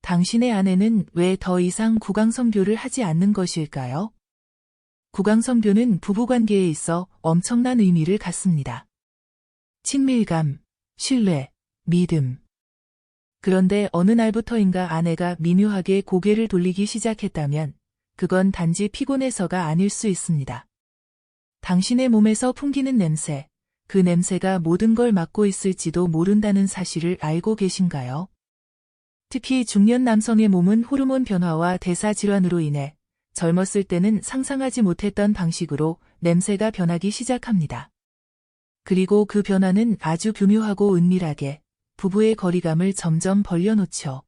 당신의 아내는 왜 더 이상 구강선교를 하지 않는 것일까요? 구강선교는 부부관계에 있어 엄청난 의미를 갖습니다. 친밀감, 신뢰, 믿음. 그런데 어느 날부터인가 아내가 미묘하게 고개를 돌리기 시작했다면 그건 단지 피곤해서가 아닐 수 있습니다. 당신의 몸에서 풍기는 냄새, 그 냄새가 모든 걸 맡고 있을지도 모른다는 사실을 알고 계신가요? 특히 중년 남성의 몸은 호르몬 변화와 대사 질환으로 인해 젊었을 때는 상상하지 못했던 방식으로 냄새가 변하기 시작합니다. 그리고 그 변화는 아주 교묘하고 은밀하게 부부의 거리감을 점점 벌려놓죠.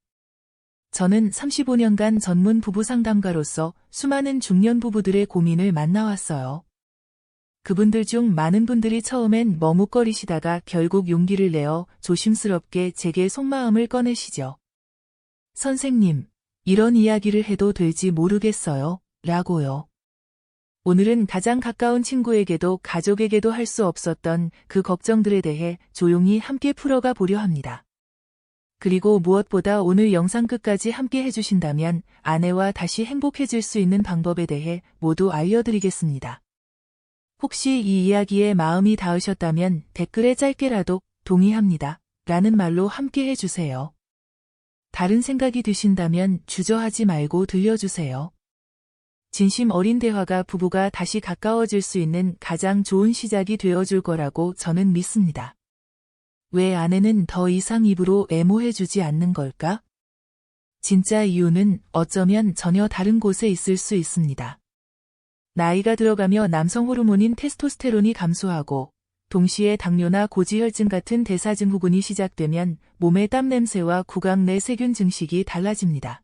저는 35년간 전문 부부 상담가로서 수많은 중년 부부들의 고민을 만나왔어요. 그분들 중 많은 분들이 처음엔 머뭇거리시다가 결국 용기를 내어 조심스럽게 제게 속마음을 꺼내시죠. 선생님, 이런 이야기를 해도 될지 모르겠어요. 라고요. 오늘은 가장 가까운 친구에게도 가족에게도 할 수 없었던 그 걱정들에 대해 조용히 함께 풀어가 보려 합니다. 그리고 무엇보다 오늘 영상 끝까지 함께 해주신다면 아내와 다시 행복해질 수 있는 방법에 대해 모두 알려드리겠습니다. 혹시 이 이야기에 마음이 닿으셨다면 댓글에 짧게라도 동의합니다. 라는 말로 함께 해주세요. 다른 생각이 드신다면 주저하지 말고 들려주세요. 진심 어린 대화가 부부가 다시 가까워질 수 있는 가장 좋은 시작이 되어줄 거라고 저는 믿습니다. 왜 아내는 더 이상 입으로 애모해주지 않는 걸까? 진짜 이유는 어쩌면 전혀 다른 곳에 있을 수 있습니다. 나이가 들어가며 남성 호르몬인 테스토스테론이 감소하고 동시에 당뇨나 고지혈증 같은 대사증후군이 시작되면 몸의 땀 냄새와 구강 내 세균 증식이 달라집니다.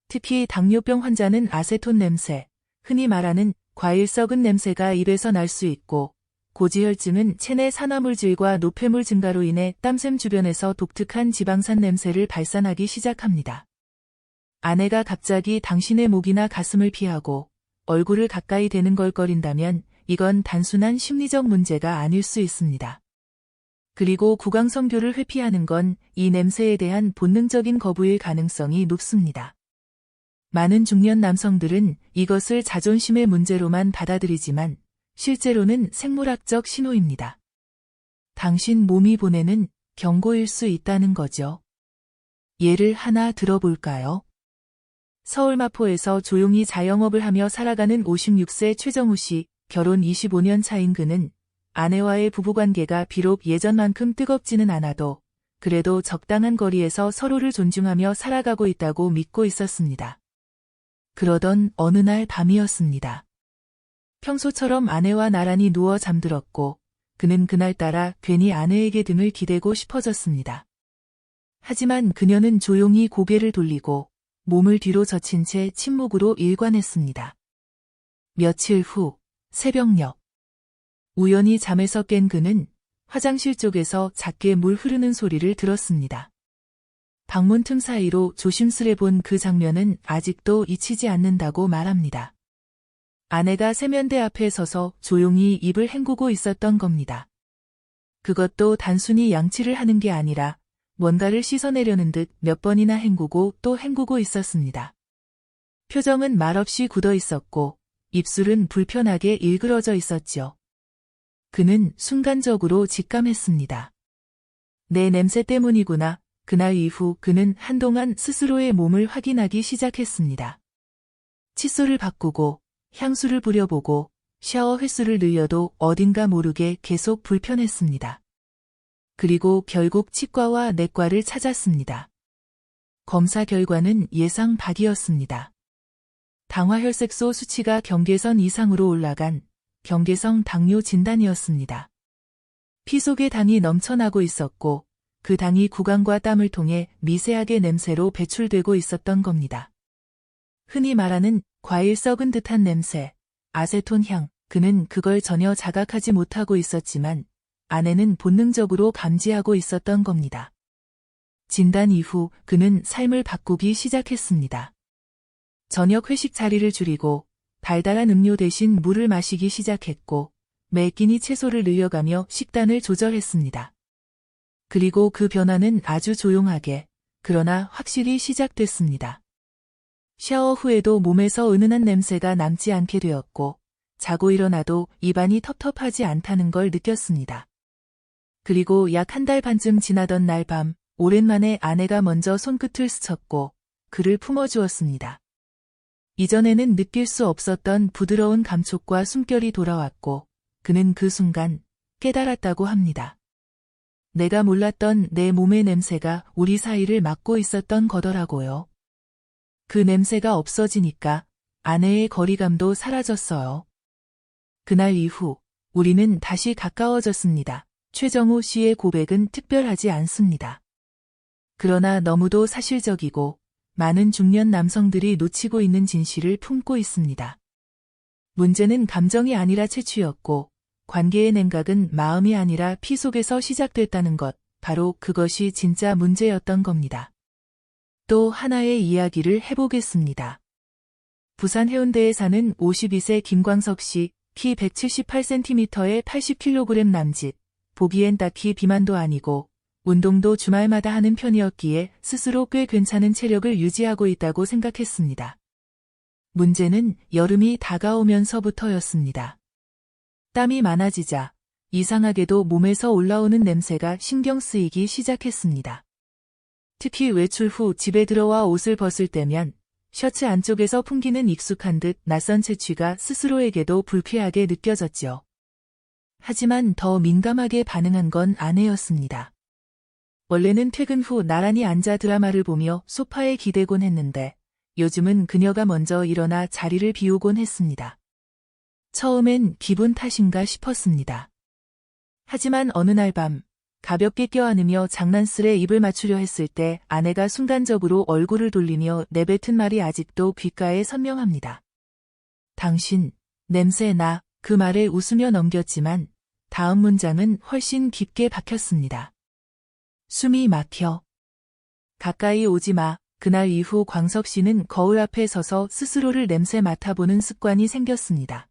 특히 당뇨병 환자는 아세톤 냄새, 흔히 말하는 과일 썩은 냄새가 입에서 날 수 있고 고지혈증은 체내 산화물질과 노폐물 증가로 인해 땀샘 주변에서 독특한 지방산 냄새를 발산하기 시작합니다. 아내가 갑자기 당신의 목이나 가슴을 피하고 얼굴을 가까이 대는 걸 꺼린다면 이건 단순한 심리적 문제가 아닐 수 있습니다. 그리고 구강선교를 회피하는 건 이 냄새에 대한 본능적인 거부일 가능성이 높습니다. 많은 중년 남성들은 이것을 자존심의 문제로만 받아들이지만 실제로는 생물학적 신호입니다. 당신 몸이 보내는 경고일 수 있다는 거죠. 예를 하나 들어볼까요? 서울 마포에서 조용히 자영업을 하며 살아가는 56세 최정우 씨, 결혼 25년 차인 그는 아내와의 부부관계가 비록 예전만큼 뜨겁지는 않아도 그래도 적당한 거리에서 서로를 존중하며 살아가고 있다고 믿고 있었습니다. 그러던 어느 날 밤이었습니다. 평소처럼 아내와 나란히 누워 잠들었고 그는 그날따라 괜히 아내에게 등을 기대고 싶어졌습니다. 하지만 그녀는 조용히 고개를 돌리고 몸을 뒤로 젖힌 채 침묵으로 일관했습니다. 며칠 후 새벽녘 우연히 잠에서 깬 그는 화장실 쪽에서 작게 물 흐르는 소리를 들었습니다. 방문 틈 사이로 조심스레 본 그 장면은 아직도 잊히지 않는다고 말합니다. 아내가 세면대 앞에 서서 조용히 입을 헹구고 있었던 겁니다. 그것도 단순히 양치를 하는 게 아니라 뭔가를 씻어내려는 듯 몇 번이나 헹구고 또 헹구고 있었습니다. 표정은 말없이 굳어 있었고 입술은 불편하게 일그러져 있었죠. 그는 순간적으로 직감했습니다. 내 냄새 때문이구나. 그날 이후 그는 한동안 스스로의 몸을 확인하기 시작했습니다. 칫솔을 바꾸고 향수를 뿌려보고 샤워 횟수를 늘려도 어딘가 모르게 계속 불편했습니다. 그리고 결국 치과와 내과를 찾았습니다. 검사 결과는 예상 밖이었습니다. 당화혈색소 수치가 경계선 이상으로 올라간 경계성 당뇨 진단이었습니다. 피 속에 당이 넘쳐나고 있었고 그 당이 구강과 땀을 통해 미세하게 냄새로 배출되고 있었던 겁니다. 흔히 말하는 과일 썩은 듯한 냄새, 아세톤 향, 그는 그걸 전혀 자각하지 못하고 있었지만 아내는 본능적으로 감지하고 있었던 겁니다. 진단 이후 그는 삶을 바꾸기 시작했습니다. 저녁 회식 자리를 줄이고 달달한 음료 대신 물을 마시기 시작했고 매 끼니 채소를 늘려가며 식단을 조절했습니다. 그리고 그 변화는 아주 조용하게 그러나 확실히 시작됐습니다. 샤워 후에도 몸에서 은은한 냄새가 남지 않게 되었고, 자고 일어나도 입안이 텁텁하지 않다는 걸 느꼈습니다. 그리고 약 한 달 반쯤 지나던 날 밤, 오랜만에 아내가 먼저 손끝을 스쳤고, 그를 품어주었습니다. 이전에는 느낄 수 없었던 부드러운 감촉과 숨결이 돌아왔고, 그는 그 순간 깨달았다고 합니다. 내가 몰랐던 내 몸의 냄새가 우리 사이를 막고 있었던 거더라고요. 그 냄새가 없어지니까 아내의 거리감도 사라졌어요. 그날 이후 우리는 다시 가까워졌습니다. 최정우 씨의 고백은 특별하지 않습니다. 그러나 너무도 사실적이고 많은 중년 남성들이 놓치고 있는 진실을 품고 있습니다. 문제는 감정이 아니라 채취였고 관계의 냉각은 마음이 아니라 피 속에서 시작됐다는 것, 바로 그것이 진짜 문제였던 겁니다. 또 하나의 이야기를 해보겠습니다. 부산 해운대에 사는 52세 김광석 씨, 키 178cm에 80kg 남짓, 보기엔 딱히 비만도 아니고 운동도 주말마다 하는 편이었기에 스스로 꽤 괜찮은 체력을 유지하고 있다고 생각했습니다. 문제는 여름이 다가오면서부터였습니다. 땀이 많아지자 이상하게도 몸에서 올라오는 냄새가 신경 쓰이기 시작했습니다. 특히 외출 후 집에 들어와 옷을 벗을 때면 셔츠 안쪽에서 풍기는 익숙한 듯 낯선 채취가 스스로에게도 불쾌하게 느껴졌죠. 하지만 더 민감하게 반응한 건 아내였습니다. 원래는 퇴근 후 나란히 앉아 드라마를 보며 소파에 기대곤 했는데 요즘은 그녀가 먼저 일어나 자리를 비우곤 했습니다. 처음엔 기분 탓인가 싶었습니다. 하지만 어느 날 밤 가볍게 껴안으며 장난스레 입을 맞추려 했을 때 아내가 순간적으로 얼굴을 돌리며 내뱉은 말이 아직도 귓가에 선명합니다. 당신, 냄새 나. 그 말에 웃으며 넘겼지만 다음 문장은 훨씬 깊게 박혔습니다. 숨이 막혀. 가까이 오지 마. 그날 이후 광석 씨는 거울 앞에 서서 스스로를 냄새 맡아보는 습관이 생겼습니다.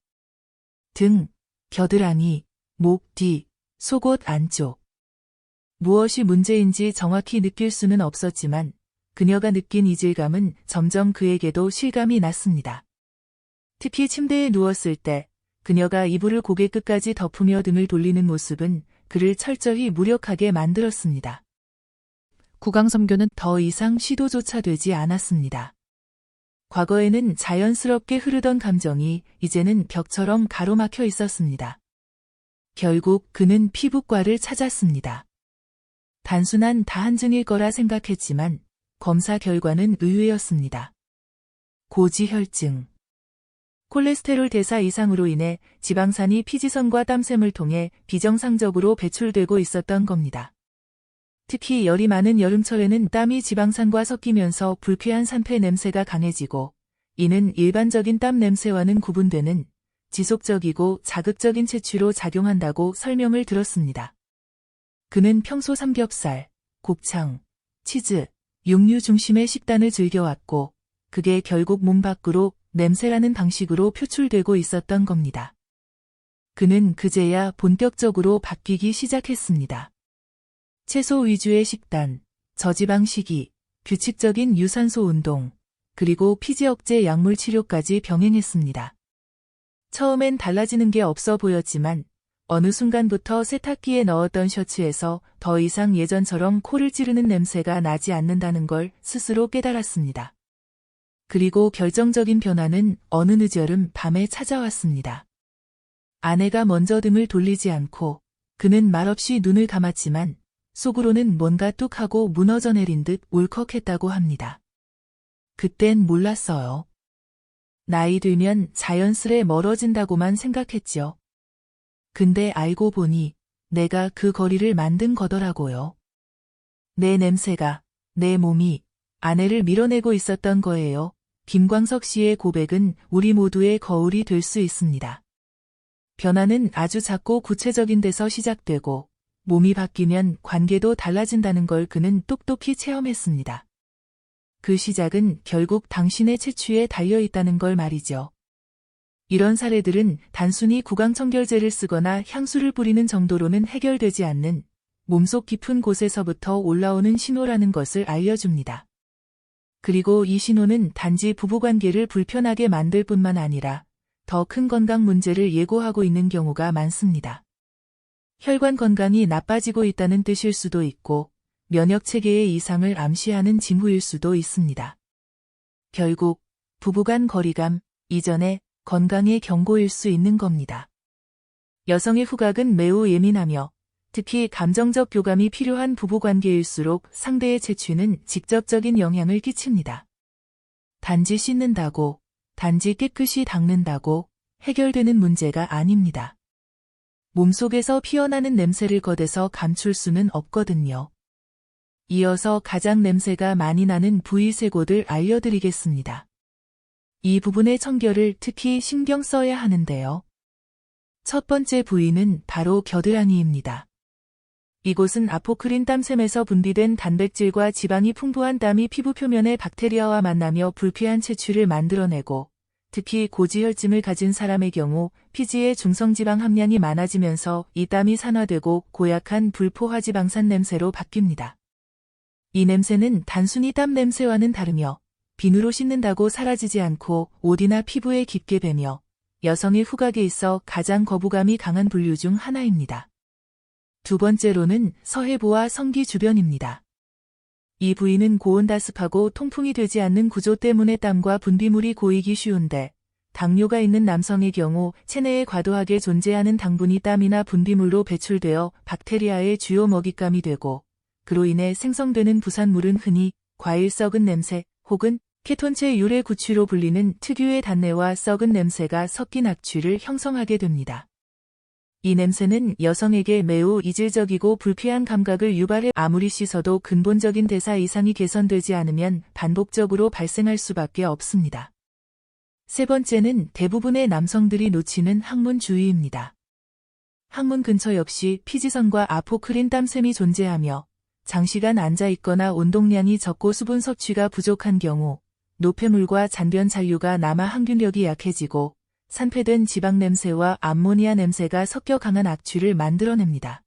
등, 겨드랑이, 목 뒤, 속옷 안쪽. 무엇이 문제인지 정확히 느낄 수는 없었지만 그녀가 느낀 이질감은 점점 그에게도 실감이 났습니다. 특히 침대에 누웠을 때 그녀가 이불을 고개 끝까지 덮으며 등을 돌리는 모습은 그를 철저히 무력하게 만들었습니다. 구강섬교는 더 이상 시도조차 되지 않았습니다. 과거에는 자연스럽게 흐르던 감정이 이제는 벽처럼 가로막혀 있었습니다. 결국 그는 피부과를 찾았습니다. 단순한 다한증일 거라 생각했지만 검사 결과는 의외였습니다. 고지혈증. 콜레스테롤 대사 이상으로 인해 지방산이 피지선과 땀샘을 통해 비정상적으로 배출되고 있었던 겁니다. 특히 열이 많은 여름철에는 땀이 지방산과 섞이면서 불쾌한 산패 냄새가 강해지고 이는 일반적인 땀 냄새와는 구분되는 지속적이고 자극적인 채취로 작용한다고 설명을 들었습니다. 그는 평소 삼겹살, 곱창, 치즈, 육류 중심의 식단을 즐겨왔고 그게 결국 몸 밖으로 냄새라는 방식으로 표출되고 있었던 겁니다. 그는 그제야 본격적으로 바뀌기 시작했습니다. 채소 위주의 식단, 저지방 식이, 규칙적인 유산소 운동, 그리고 피지 억제 약물 치료까지 병행했습니다. 처음엔 달라지는 게 없어 보였지만 어느 순간부터 세탁기에 넣었던 셔츠에서 더 이상 예전처럼 코를 찌르는 냄새가 나지 않는다는 걸 스스로 깨달았습니다. 그리고 결정적인 변화는 어느 늦여름 밤에 찾아왔습니다. 아내가 먼저 등을 돌리지 않고 그는 말없이 눈을 감았지만 속으로는 뭔가 뚝하고 무너져 내린 듯 울컥했다고 합니다. 그땐 몰랐어요. 나이 들면 자연스레 멀어진다고만 생각했죠. 근데 알고 보니 내가 그 거리를 만든 거더라고요. 내 냄새가, 내 몸이 아내를 밀어내고 있었던 거예요. 김광석 씨의 고백은 우리 모두의 거울이 될 수 있습니다. 변화는 아주 작고 구체적인 데서 시작되고 몸이 바뀌면 관계도 달라진다는 걸 그는 똑똑히 체험했습니다. 그 시작은 결국 당신의 채취에 달려있다는 걸 말이죠. 이런 사례들은 단순히 구강청결제를 쓰거나 향수를 뿌리는 정도로는 해결되지 않는 몸속 깊은 곳에서부터 올라오는 신호라는 것을 알려줍니다. 그리고 이 신호는 단지 부부관계를 불편하게 만들 뿐만 아니라 더 큰 건강 문제를 예고하고 있는 경우가 많습니다. 혈관 건강이 나빠지고 있다는 뜻일 수도 있고 면역체계의 이상을 암시하는 징후일 수도 있습니다. 결국 부부간 거리감 이전에 건강의 경고일 수 있는 겁니다. 여성의 후각은 매우 예민하며 특히 감정적 교감이 필요한 부부관계일수록 상대의 채취는 직접적인 영향을 끼칩니다. 단지 씻는다고, 단지 깨끗이 닦는다고 해결되는 문제가 아닙니다. 몸속에서 피어나는 냄새를 걷어서 감출 수는 없거든요. 이어서 가장 냄새가 많이 나는 부위 세 곳을 알려드리겠습니다. 이 부분의 청결을 특히 신경 써야 하는데요. 첫 번째 부위는 바로 겨드랑이입니다. 이곳은 아포크린 땀샘에서 분비된 단백질과 지방이 풍부한 땀이 피부 표면의 박테리아와 만나며 불쾌한 채취를 만들어내고 특히 고지혈증을 가진 사람의 경우 피지의 중성지방 함량이 많아지면서 이 땀이 산화되고 고약한 불포화지방산 냄새로 바뀝니다. 이 냄새는 단순히 땀 냄새와는 다르며 비누로 씻는다고 사라지지 않고 옷이나 피부에 깊게 배며 여성의 후각에 있어 가장 거부감이 강한 분류 중 하나입니다. 두 번째로는 서해부와 성기 주변입니다. 이 부위는 고온다습하고 통풍이 되지 않는 구조 때문에 땀과 분비물이 고이기 쉬운데 당뇨가 있는 남성의 경우 체내에 과도하게 존재하는 당분이 땀이나 분비물로 배출되어 박테리아의 주요 먹잇감이 되고 그로 인해 생성되는 부산물은 흔히 과일 썩은 냄새 혹은 케톤체 유래 구취로 불리는 특유의 단내와 썩은 냄새가 섞인 악취를 형성하게 됩니다. 이 냄새는 여성에게 매우 이질적이고 불쾌한 감각을 유발해 아무리 씻어도 근본적인 대사 이상이 개선되지 않으면 반복적으로 발생할 수밖에 없습니다. 세 번째는 대부분의 남성들이 놓치는 항문 주위입니다. 항문 근처 역시 피지선과 아포크린 땀샘이 존재하며 장시간 앉아있거나 운동량이 적고 수분 섭취가 부족한 경우 노폐물과 잔변 잔류가 남아 항균력이 약해지고 산패된 지방 냄새와 암모니아 냄새가 섞여 강한 악취를 만들어냅니다.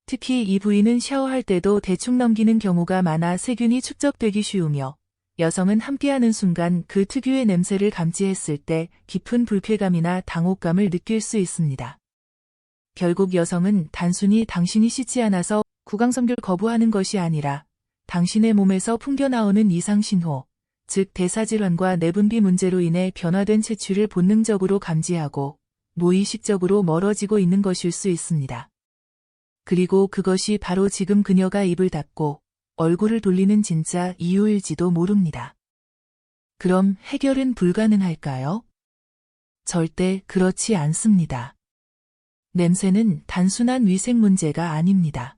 특히 이 부위는 샤워할 때도 대충 넘기는 경우가 많아 세균이 축적되기 쉬우며 여성은 함께하는 순간 그 특유의 냄새를 감지했을 때 깊은 불쾌감이나 당혹감을 느낄 수 있습니다. 결국 여성은 단순히 당신이 씻지 않아서 구강섬유를 거부하는 것이 아니라 당신의 몸에서 풍겨나오는 이상신호, 즉 대사질환과 내분비 문제로 인해 변화된 채취를 본능적으로 감지하고 무의식적으로 멀어지고 있는 것일 수 있습니다. 그리고 그것이 바로 지금 그녀가 입을 닫고 얼굴을 돌리는 진짜 이유일지도 모릅니다. 그럼 해결은 불가능할까요? 절대 그렇지 않습니다. 냄새는 단순한 위생 문제가 아닙니다.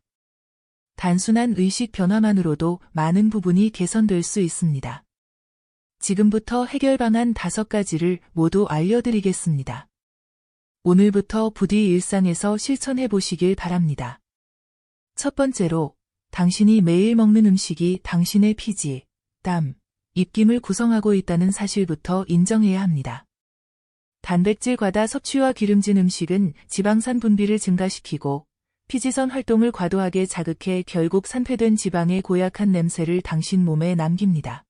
단순한 의식 변화만으로도 많은 부분이 개선될 수 있습니다. 지금부터 해결 방안 5가지를 모두 알려드리겠습니다. 오늘부터 부디 일상에서 실천해 보시길 바랍니다. 첫 번째로, 당신이 매일 먹는 음식이 당신의 피지, 땀, 입김을 구성하고 있다는 사실부터 인정해야 합니다. 단백질 과다 섭취와 기름진 음식은 지방산 분비를 증가시키고 피지선 활동을 과도하게 자극해 결국 산패된 지방의 고약한 냄새를 당신 몸에 남깁니다.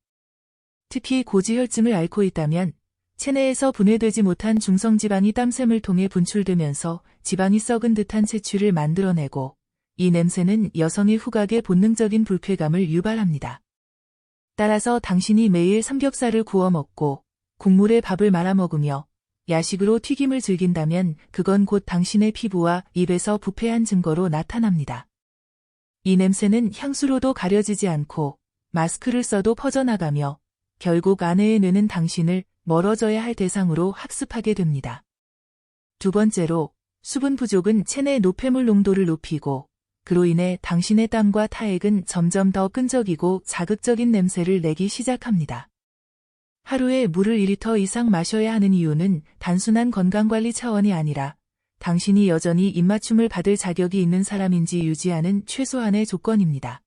특히 고지혈증을 앓고 있다면 체내에서 분해되지 못한 중성지방이 땀샘을 통해 분출되면서 지방이 썩은 듯한 채취를 만들어내고 이 냄새는 여성의 후각에 본능적인 불쾌감을 유발합니다. 따라서 당신이 매일 삼겹살을 구워 먹고 국물에 밥을 말아 먹으며 야식으로 튀김을 즐긴다면 그건 곧 당신의 피부와 입에서 부패한 증거로 나타납니다. 이 냄새는 향수로도 가려지지 않고 마스크를 써도 퍼져나가며 결국 아내의 뇌는 당신을 멀어져야 할 대상으로 학습하게 됩니다. 두 번째로, 수분 부족은 체내 노폐물 농도를 높이고 그로 인해 당신의 땀과 타액은 점점 더 끈적이고 자극적인 냄새를 내기 시작합니다. 하루에 물을 2리터 이상 마셔야 하는 이유는 단순한 건강관리 차원이 아니라 당신이 여전히 입맞춤을 받을 자격이 있는 사람인지 유지하는 최소한의 조건입니다.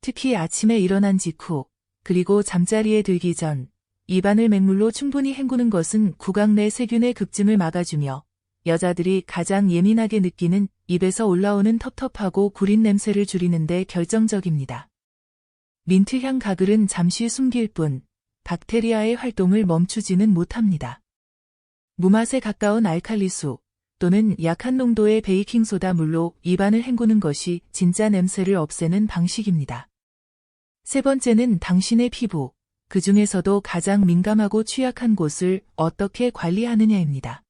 특히 아침에 일어난 직후, 그리고 잠자리에 들기 전, 입안을 맹물로 충분히 헹구는 것은 구강 내 세균의 급증을 막아주며 여자들이 가장 예민하게 느끼는 입에서 올라오는 텁텁하고 구린 냄새를 줄이는 데 결정적입니다. 민트향 가글은 잠시 숨길 뿐 박테리아의 활동을 멈추지는 못합니다. 무맛에 가까운 알칼리수 또는 약한 농도의 베이킹소다 물로 입안을 헹구는 것이 진짜 냄새를 없애는 방식입니다. 세 번째는 당신의 피부, 그 중에서도 가장 민감하고 취약한 곳을 어떻게 관리하느냐입니다.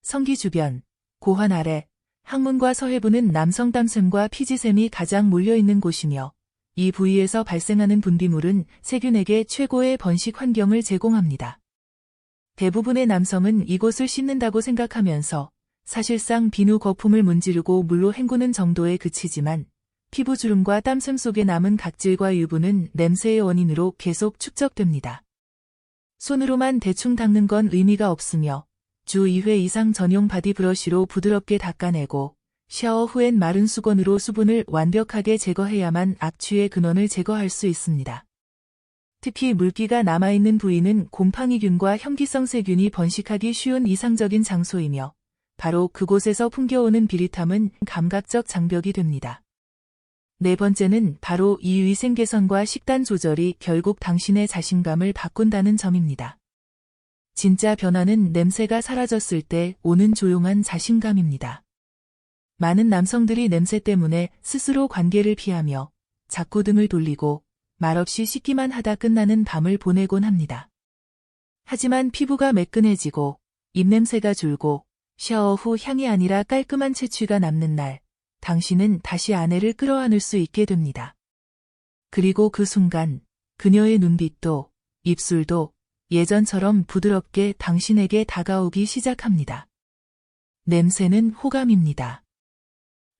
성기 주변, 고환 아래, 항문과 서해부는 남성 땀샘과 피지샘이 가장 몰려있는 곳이며 이 부위에서 발생하는 분비물은 세균에게 최고의 번식 환경을 제공합니다. 대부분의 남성은 이곳을 씻는다고 생각하면서 사실상 비누 거품을 문지르고 물로 헹구는 정도에 그치지만 피부주름과 땀샘 속에 남은 각질과 유분은 냄새의 원인으로 계속 축적됩니다. 손으로만 대충 닦는 건 의미가 없으며 주 2회 이상 전용 바디 브러쉬로 부드럽게 닦아내고 샤워 후엔 마른 수건으로 수분을 완벽하게 제거해야만 악취의 근원을 제거할 수 있습니다. 특히 물기가 남아있는 부위는 곰팡이균과 현기성 세균이 번식하기 쉬운 이상적인 장소이며 바로 그곳에서 풍겨오는 비릿함은 감각적 장벽이 됩니다. 네 번째는 바로 이 위생 개선과 식단 조절이 결국 당신의 자신감을 바꾼다는 점입니다. 진짜 변화는 냄새가 사라졌을 때 오는 조용한 자신감입니다. 많은 남성들이 냄새 때문에 스스로 관계를 피하며 자꾸 등을 돌리고 말없이 씻기만 하다 끝나는 밤을 보내곤 합니다. 하지만 피부가 매끈해지고 입냄새가 줄고 샤워 후 향이 아니라 깔끔한 채취가 남는 날, 당신은 다시 아내를 끌어안을 수 있게 됩니다. 그리고 그 순간 그녀의 눈빛도 입술도 예전처럼 부드럽게 당신에게 다가오기 시작합니다. 냄새는 호감입니다.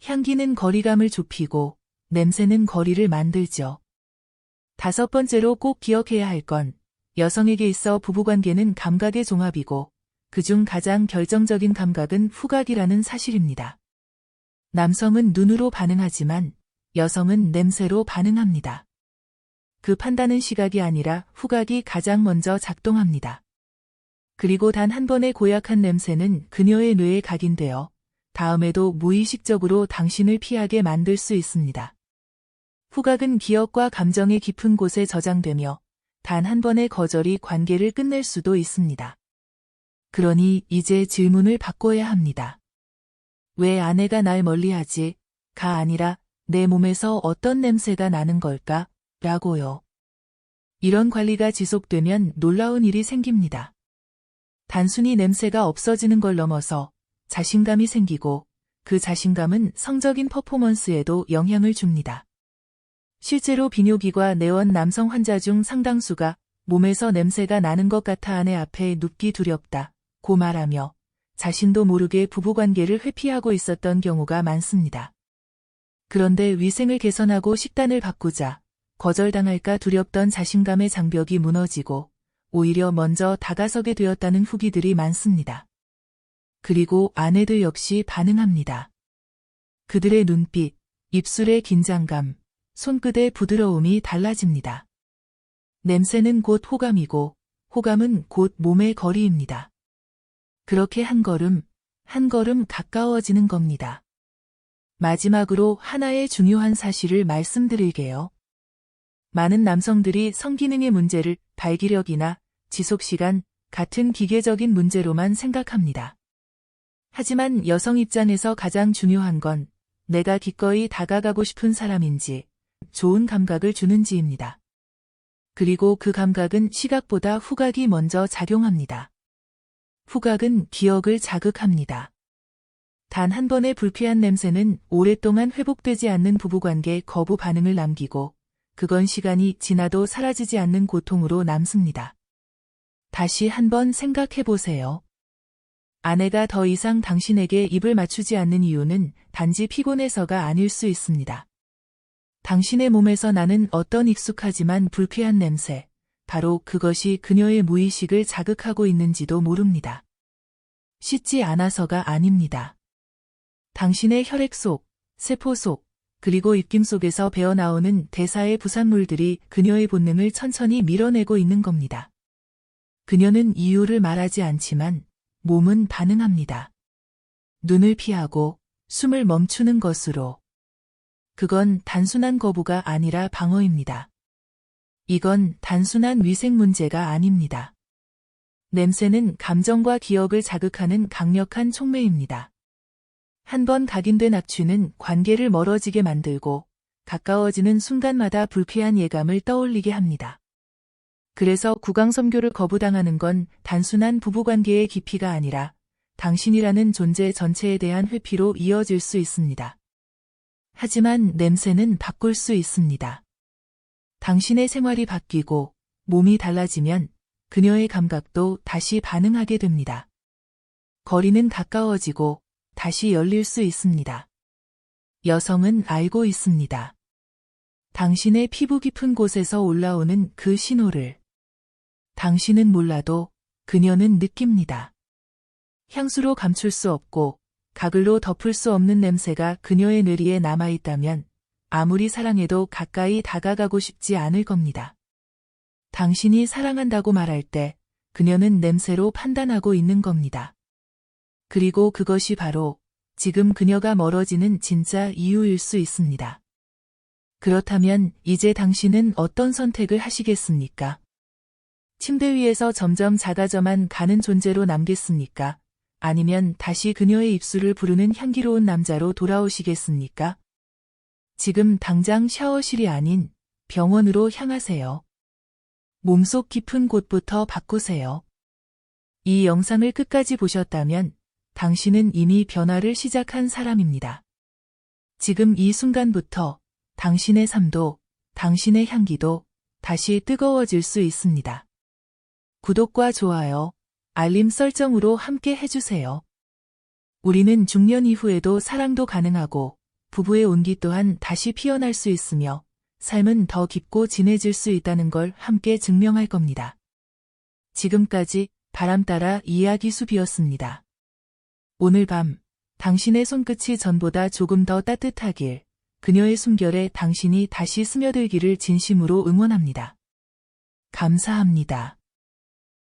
향기는 거리감을 좁히고 냄새는 거리를 만들죠. 다섯 번째로 꼭 기억해야 할 건 여성에게 있어 부부관계는 감각의 종합이고 그중 가장 결정적인 감각은 후각이라는 사실입니다. 남성은 눈으로 반응하지만 여성은 냄새로 반응합니다. 그 판단은 시각이 아니라 후각이 가장 먼저 작동합니다. 그리고 단 한 번의 고약한 냄새는 그녀의 뇌에 각인되어 다음에도 무의식적으로 당신을 피하게 만들 수 있습니다. 후각은 기억과 감정의 깊은 곳에 저장되며 단 한 번의 거절이 관계를 끝낼 수도 있습니다. 그러니 이제 질문을 바꿔야 합니다. 왜 아내가 날 멀리하지?가 아니라 내 몸에서 어떤 냄새가 나는 걸까? 라고요. 이런 관리가 지속되면 놀라운 일이 생깁니다. 단순히 냄새가 없어지는 걸 넘어서 자신감이 생기고 그 자신감은 성적인 퍼포먼스에도 영향을 줍니다. 실제로 비뇨기과 내원 남성 환자 중 상당수가 몸에서 냄새가 나는 것 같아 아내 앞에 눕기 두렵다고 말하며 자신도 모르게 부부관계를 회피하고 있었던 경우가 많습니다. 그런데 위생을 개선하고 식단을 바꾸자 거절당할까 두렵던 자신감의 장벽이 무너지고 오히려 먼저 다가서게 되었다는 후기들이 많습니다. 그리고 아내들 역시 반응합니다. 그들의 눈빛, 입술의 긴장감, 손끝의 부드러움이 달라집니다. 냄새는 곧 호감이고 호감은 곧 몸의 거리입니다. 그렇게 한 걸음 가까워지는 겁니다. 마지막으로 하나의 중요한 사실을 말씀드릴게요. 많은 남성들이 성기능의 문제를 발기력이나 지속시간 같은 기계적인 문제로만 생각합니다. 하지만 여성 입장에서 가장 중요한 건 내가 기꺼이 다가가고 싶은 사람인지 좋은 감각을 주는지입니다. 그리고 그 감각은 시각보다 후각이 먼저 작용합니다. 후각은 기억을 자극합니다. 단 한 번의 불쾌한 냄새는 오랫동안 회복되지 않는 부부관계 거부 반응을 남기고 그건 시간이 지나도 사라지지 않는 고통으로 남습니다. 다시 한번 생각해 보세요. 아내가 더 이상 당신에게 입을 맞추지 않는 이유는 단지 피곤해서가 아닐 수 있습니다. 당신의 몸에서 나는 어떤 익숙하지만 불쾌한 냄새, 바로 그것이 그녀의 무의식을 자극하고 있는지도 모릅니다. 씻지 않아서가 아닙니다. 당신의 혈액 속, 세포 속, 그리고 입김 속에서 배어나오는 대사의 부산물들이 그녀의 본능을 천천히 밀어내고 있는 겁니다. 그녀는 이유를 말하지 않지만 몸은 반응합니다. 눈을 피하고 숨을 멈추는 것으로. 그건 단순한 거부가 아니라 방어입니다. 이건 단순한 위생 문제가 아닙니다. 냄새는 감정과 기억을 자극하는 강력한 촉매입니다. 한 번 각인된 악취는 관계를 멀어지게 만들고 가까워지는 순간마다 불쾌한 예감을 떠올리게 합니다. 그래서 구강섬교를 거부당하는 건 단순한 부부관계의 깊이가 아니라 당신이라는 존재 전체에 대한 회피로 이어질 수 있습니다. 하지만 냄새는 바꿀 수 있습니다. 당신의 생활이 바뀌고 몸이 달라지면 그녀의 감각도 다시 반응하게 됩니다. 거리는 가까워지고 다시 열릴 수 있습니다. 여성은 알고 있습니다. 당신의 피부 깊은 곳에서 올라오는 그 신호를. 당신은 몰라도 그녀는 느낍니다. 향수로 감출 수 없고 가글로 덮을 수 없는 냄새가 그녀의 뇌리에 남아있다면 아무리 사랑해도 가까이 다가가고 싶지 않을 겁니다. 당신이 사랑한다고 말할 때 그녀는 냄새로 판단하고 있는 겁니다. 그리고 그것이 바로 지금 그녀가 멀어지는 진짜 이유일 수 있습니다. 그렇다면 이제 당신은 어떤 선택을 하시겠습니까? 침대 위에서 점점 작아져만 가는 존재로 남겠습니까? 아니면 다시 그녀의 입술을 부르는 향기로운 남자로 돌아오시겠습니까? 지금 당장 샤워실이 아닌 병원으로 향하세요. 몸속 깊은 곳부터 바꾸세요. 이 영상을 끝까지 보셨다면 당신은 이미 변화를 시작한 사람입니다. 지금 이 순간부터 당신의 삶도, 당신의 향기도 다시 뜨거워질 수 있습니다. 구독과 좋아요, 알림 설정으로 함께 해주세요. 우리는 중년 이후에도 사랑도 가능하고 부부의 온기 또한 다시 피어날 수 있으며 삶은 더 깊고 진해질 수 있다는 걸 함께 증명할 겁니다. 지금까지 바람 따라 이야기 숲이었습니다. 오늘 밤 당신의 손끝이 전보다 조금 더 따뜻하길, 그녀의 숨결에 당신이 다시 스며들기를 진심으로 응원합니다. 감사합니다.